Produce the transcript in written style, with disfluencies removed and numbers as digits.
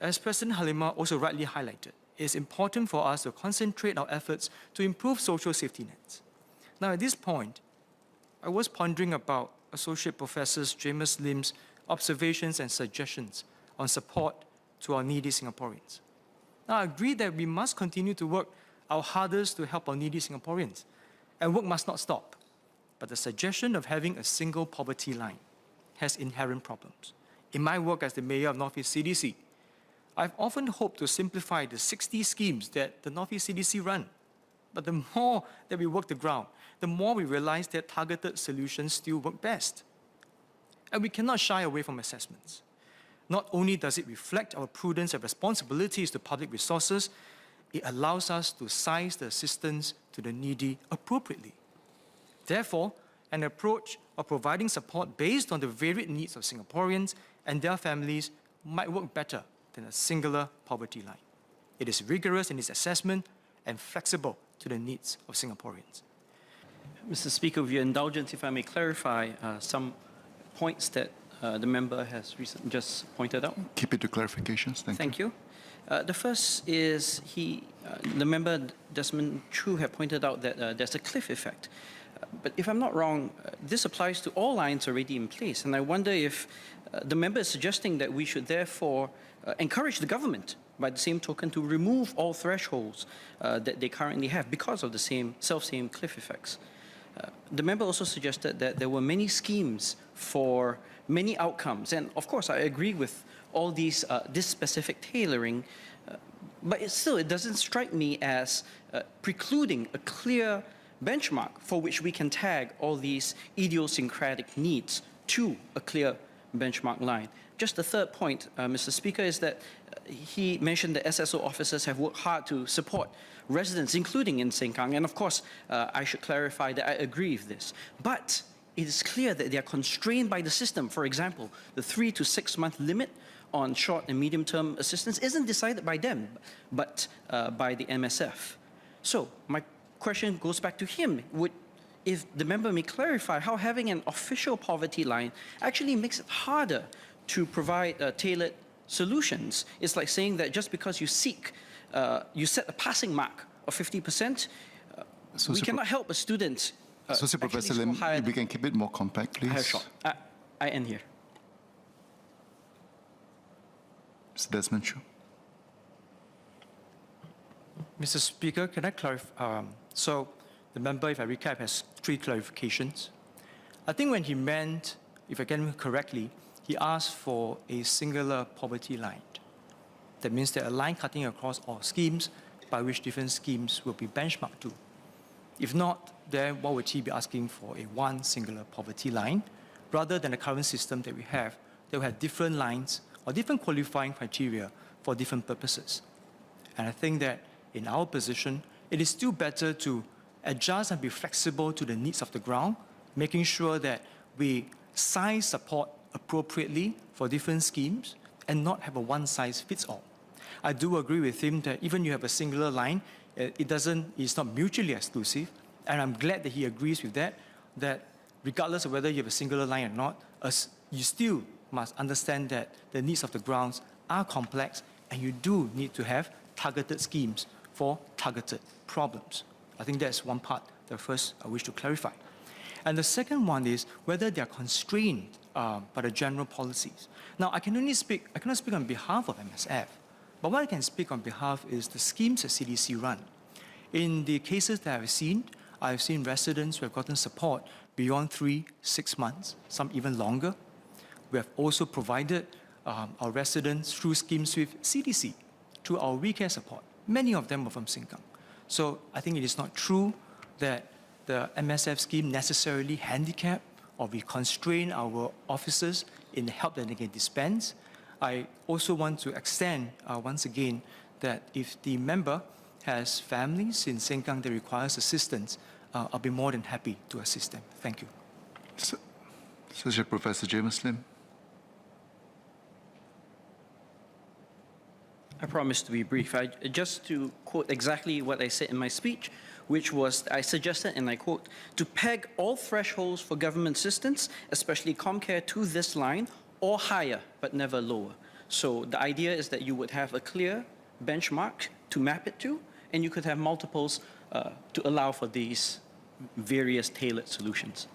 As President Halimah also rightly highlighted, it is important for us to concentrate our efforts to improve social safety nets. Now, at this point, I was pondering about Associate Professor Jamus Lim's observations and suggestions on support to our needy Singaporeans. Now, I agree that we must continue to work our hardest to help our needy Singaporeans, and work must not stop. But the suggestion of having a single poverty line has inherent problems. In my work as the Mayor of North East CDC, I've often hoped to simplify the 60 schemes that the North East CDC run. But the more that we work the ground, the more we realize that targeted solutions still work best. And we cannot shy away from assessments. Not only does it reflect our prudence and responsibilities to public resources, it allows us to size the assistance to the needy appropriately. Therefore, an approach of providing support based on the varied needs of Singaporeans and their families might work better than a singular poverty line. It is rigorous in its assessment and flexible to the needs of Singaporeans. Mr. Speaker, with your indulgence, if I may clarify some points that the member has recently just pointed out. Keep it to clarifications. Thank you. The first is the member Desmond Choo had pointed out that there's a cliff effect. But if I'm not wrong, this applies to all lines already in place. And I wonder if the member is suggesting that we should therefore encourage the government, by the same token, to remove all thresholds that they currently have because of the same cliff effects. The member also suggested that there were many schemes for many outcomes. And of course, I agree with all these, this specific tailoring, but it doesn't strike me as precluding a clear benchmark for which we can tag all these idiosyncratic needs to a clear benchmark line. Just the third point, Mr. Speaker, is that he mentioned that SSO officers have worked hard to support residents, including in Sengkang. And of course, I should clarify that I agree with this. But it is clear that they are constrained by the system. For example, the 3 to 6 month limit on short and medium-term assistance isn't decided by them, but by the MSF. So my question goes back to him. If the member may clarify how having an official poverty line actually makes it harder to provide tailored solutions. It's like saying that just because you set a passing mark of 50%, we cannot help a student. Associate Professor Lim, if we can keep it more compact, please. I end here. Mr. Desmond Choo. Mr. Speaker, can I clarify? So the member, if I recap, has 3 clarifications. I think when he meant, if I get him correctly, he asked for a singular poverty line. That means that a line cutting across all schemes by which different schemes will be benchmarked to. If not, then what would he be asking for? One singular poverty line, rather than the current system that we have, that will have different lines or different qualifying criteria for different purposes. And I think that in our position, it is still better to adjust and be flexible to the needs of the ground, making sure that we size support appropriately for different schemes and not have a one-size-fits-all. I do agree with him that even you have a singular line, it's not mutually exclusive, and I'm glad that he agrees with that regardless of whether you have a singular line or not, you still must understand that the needs of the grounds are complex and you do need to have targeted schemes for targeted problems. I think that's one part that first I wish to clarify. And the second one is whether they are constrained by the general policies. Now, I cannot speak on behalf of MSF, but what I can speak on behalf is the schemes that CDC run. In the cases that I've seen residents who have gotten support beyond 3-6 months, some even longer. We have also provided our residents through schemes with CDC, through our WeCare support. Many of them were from Sengkang. So I think it is not true that the MSF scheme necessarily handicap or we constrain our officers in the help that they can dispense. I also want to extend once again that if the member has families in Sengkang that requires assistance, I'll be more than happy to assist them. Thank you. Associate Professor Jamus Lim. I promise to be brief. Just to quote exactly what I said in my speech, which was, I suggested, and I quote, to peg all thresholds for government assistance, especially ComCare, to this line or higher, but never lower. So the idea is that you would have a clear benchmark to map it to, and you could have multiples to allow for these various tailored solutions.